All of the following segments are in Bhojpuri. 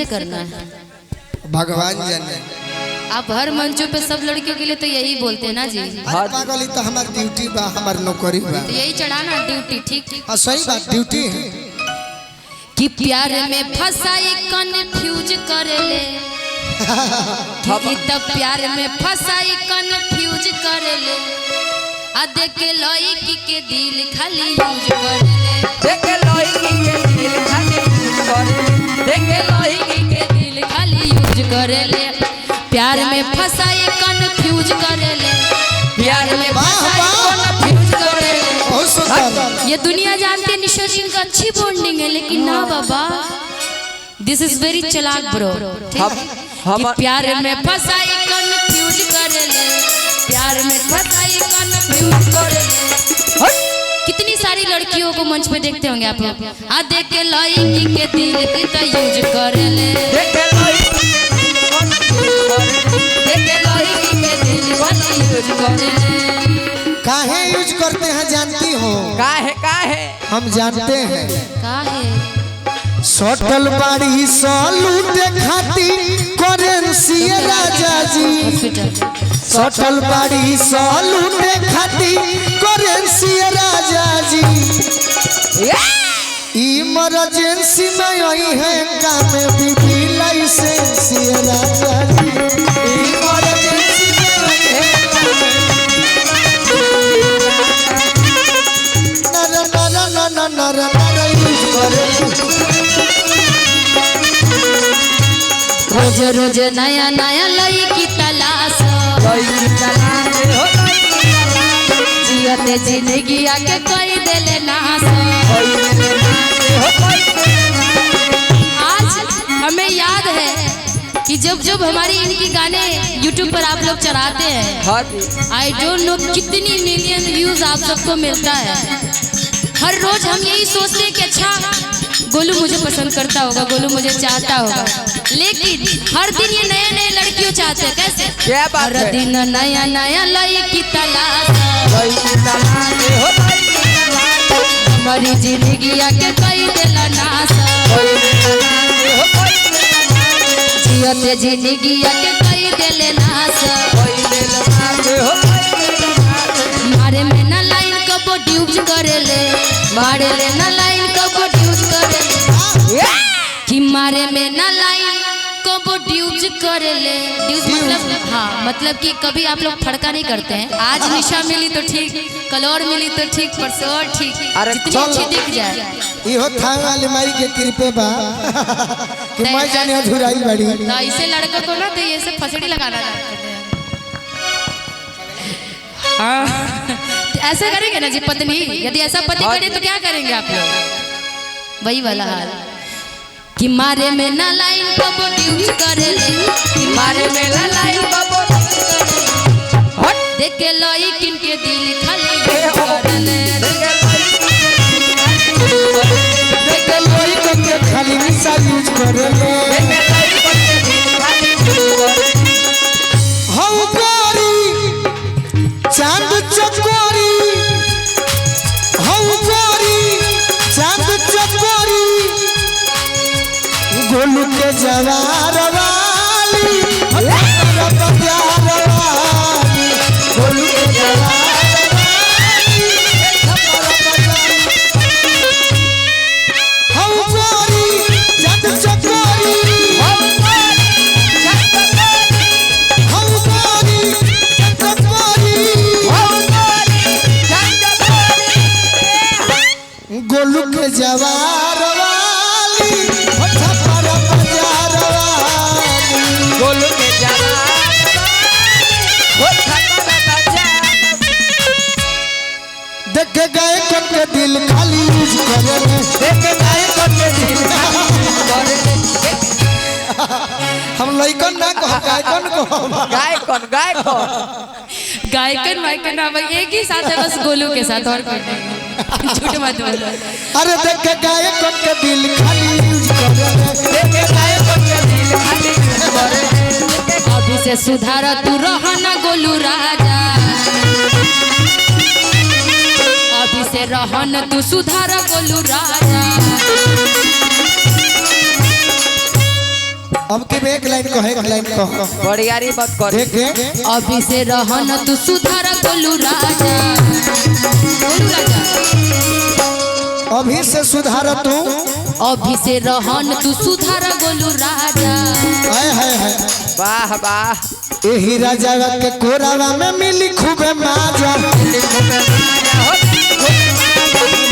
कैसे करना है भगवान जाने। आप हर मंचों पे सब लड़कियों के लिए तो यही बोलते हैं ना जी। पागल तो हमार ड्यूटी बा, हमार नौकरी बा, तो यही चढ़ाना ड्यूटी। ठीक हाँ सही बात ड्यूटी है कि प्यार में फसाई कन्फ्यूज करेले कि तब प्यार में फसाई कन्फ्यूज करेले आ देखे लड़की के दिल खाली यूज करेले, देखे लड़की के दिल खाली यूज करेले, देखे लड़की के दिल खाली यूज करेले, प्यार में फसाई कन्फ्यूज करेले, प्यार में फसाई कन्फ्यूज करेले। बहुत सुंदर। ये दुनिया जानती है निशा जी का अच्छी बॉन्डिंग है, लेकिन ना बाबा दिस इज वेरी चालाक ब्रो। कि प्यार में फसाई कन्फ्यूज करेले, प्यार में फसाई कन्फ्यूज करेले। कितनी सारी लड़कियों को मंच पे देखते होंगे आप लोग, आ देख के लड़की के दिल की तो यूज करेले, देखे लड़की के दिल वाली यूज करेले। काहे यूज करते हैं जानती हो? काहे हम जानते हैं। काहे सटल बाड़ी सलूटे खाती करेंसी राजा जी, सटल बाड़ी सलूटे खाती करेंसी राजा जी। इमरजेंसी में आई है काम बीबी लाइसेंस राजा जी, इमरजेंसी में आई है नर यूज करे। रोज रोज नया नया लड़की तलाश, जियते जिंदगी आके कई देले नाश। आज हमें याद है कि जब जब हमारी इनकी गाने YouTube पर आप लोग चढ़ाते हैं, आई डोंट नो कितनी मिलियन व्यूज आप सबको मिलता है। हर रोज हम यही सोचते हैं कि अच्छा गोलू मुझे पसंद करता होगा, गोलू मुझे चाहता होगा, लेकिन हर दिन ये नए नए लड़कियों चाहते हैं। कैसे? क्या बात हर है? दिन नया नया लड़की तलाश, हमारी जिंदगी आके कई देला नाश, जियते जिंदगी आके कई देले नाश। मारे में ना लाइन कबो ड्यूज करेले, मारे ले ना लाइन कबो ड्यूज करेले, कि मारे में ना लाइन कबो ड्यूज करेले। ड्यूज मतलब हाँ, मतलब कि कभी आप लोग फड़का नहीं करते हैं। आज निशा मिली तो ठीक, कल और मिली तो ठीक, परसों और ठीक, जितनी अच्छी दिख जाए। इहो थांग वाली माई के कृपे बा कि मैं जाने अधूराई बड़ी। तो ऐसे लड़कों को ना तो ये सब फसड़ी लगाना चाहते हैं। हाँ ऐसा करेंगे ना जी पत्नी, यदि ऐसा पति करे तो क्या करेंगे आप लोग? वही वाला हाल कि मारे में ना लाइन कबो ड्यूज करेले, कि मारे में ना लाइन कबो ड्यूज करेले, देख के लड़किन के दिल खाली यूज करेले, देख के लड़किन के खाली निशा यूज करेले। हऊ गोरी चांद चकोरी, हऊ गोरी चांद चकोरी, गोलू के जवार वाली, प्यार वाली, गोलू के जवार वाली, हऊ गोरी चांद चकोरी, हऊ गोरी चांद चकोरी, गोलू के जवार वाली, छपर बाजार वाली, गोलू के देख गए कन के दिल खाली यूज करेले, देख गए कन के दिल खाली यूज करेले। हम लइकन ना कह गायकन को, गायकन वायकन ना भाई एक ही साथ है बस गोलू के साथ, और कोई नहीं। झूठ मत बोलो। अरे देख गए कन के दिल खाली यूज करेले, देख गए कन के दिल खाली यूज करेले। अभी से सुधार तू रहना गोलू राजा, अभी से रहन तू सुधार गोलू राजा। अब के एक लाइन कहे एक लाइन कहो बड़ियारी मत कर। देख अभी से रहन तू सुधार गोलू राजा। गोलू राजा अभी से सुधार तू अभी से रहन तू सुधार गोलू राजा। है वाह वाह यही राजा के कोरावा में मिली खूबे माजा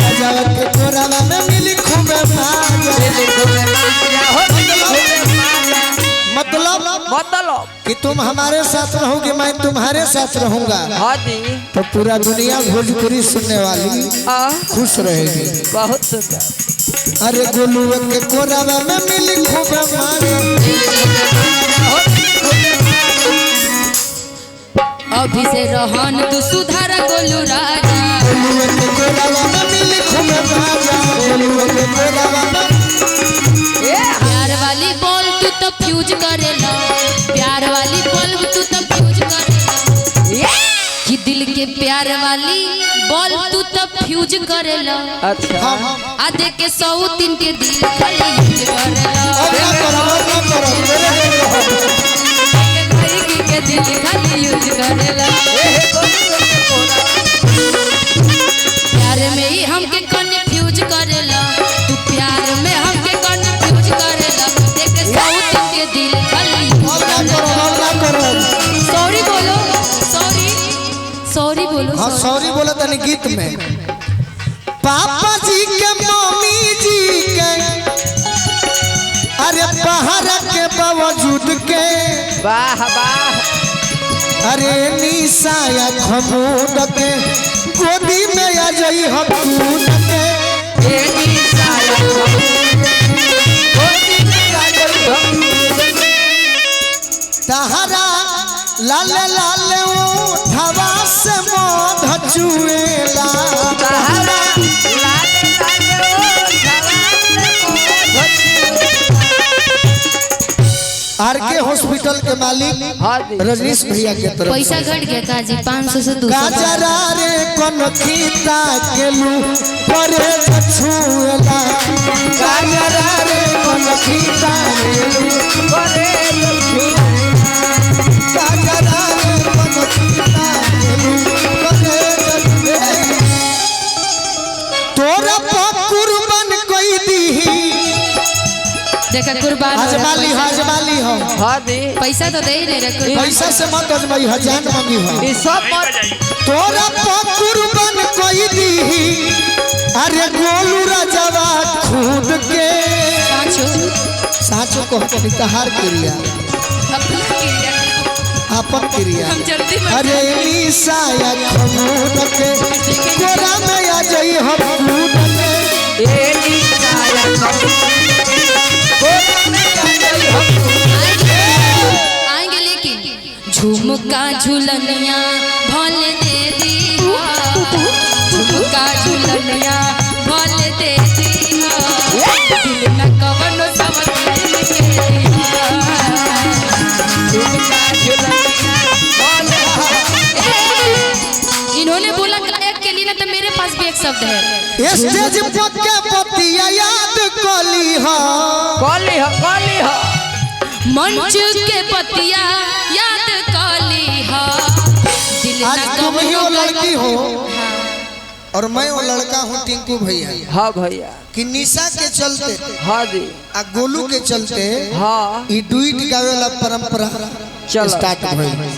राजा के कोरावा में मिली खूबे माजा मतलब कि तुम हमारे साथ रहोगे मैं तुम्हारे साथ रहूंगा। हाँ जी तो पूरा दुनिया भोजपुरी सुनने वाली खुश रहेगी। बहुत सुंदर। अरे गोलू के कोरावा में मिली खूबे माजा अभी से रहन तू सुधार गोलू राजा। गोलू के कोरावा में मिली खूबे माजा गोलू के कोरावा में प्यार वाली बॉल तू तो फ्यूज करेला। प्यार वाली बॉल तू तो फ्यूज करेला। कि दिल के प्यार वाली बॉल तू तो फ्यूज करेला। अच्छा आ देख के 103 के दिल खाली यूज करेला। के दिल खाली यूज करेला। प्यार में ही हमके कन्फ्यूज करेला। तू प्यार में हमके कन्फ्यूज करेला। देख के 103 के दिल खाली यूज करेला। सॉरी बोलो सॉरी बोलो। हाँ सॉरी बोला तनी गीत में पापा जी के मम्मी जी के अरे पहाड़ के बावजूद के वाह वाह अरे निशाया खमोद के गोदी में आ जाई हकूद के तहरा लाल लाल उठवा से मोध चुएला आरके हॉस्पिटल के मालिक रजनीश भैया के तरफ पैसा घट गया काजी 500 से 200। गाजरा रे कोन खीता के लू परे छुएला गाजरा रे कोन खीता के लू परे गाजरा रे कोन खीता के लू परे तोरा कुर्बान कोई दी देखा कुर्बान हजमाली हो हाँ जी पैसा तो दे ही नहीं रखो। पैसा से मत अजमाई हजार मांगी हो ये सब मत तोरा कुर्बान कोई दी अरे गोलू राजावा खुद के साचो को नितहार क्रिया अपन क्रिया हम जल्दी अरे निशाया खमूद के कोरा में आ जाई हम खुद के आएंगे लेकिन झुमका झुलनिया भल दे दी झुमका झुलनिया भल दे दी दिल में कवनो समझ इन्होंने बोला गायक के लिए ना तो मेरे पास भी एक शब्द है। स्टेज पक्के पतिया याद कली हो मंच के पतिया याद काली हा दिल आज ना तुम ही वो कवनो लड़की हो हाँ। और मैं वो लड़का हूँ टिंकू भैया हाँ भैया कि निशा के चलते हाँ जी आ गोलू के चलते हाँ ई डुइट गावे वाला परंपरा चलो। स्टार्ट भइल।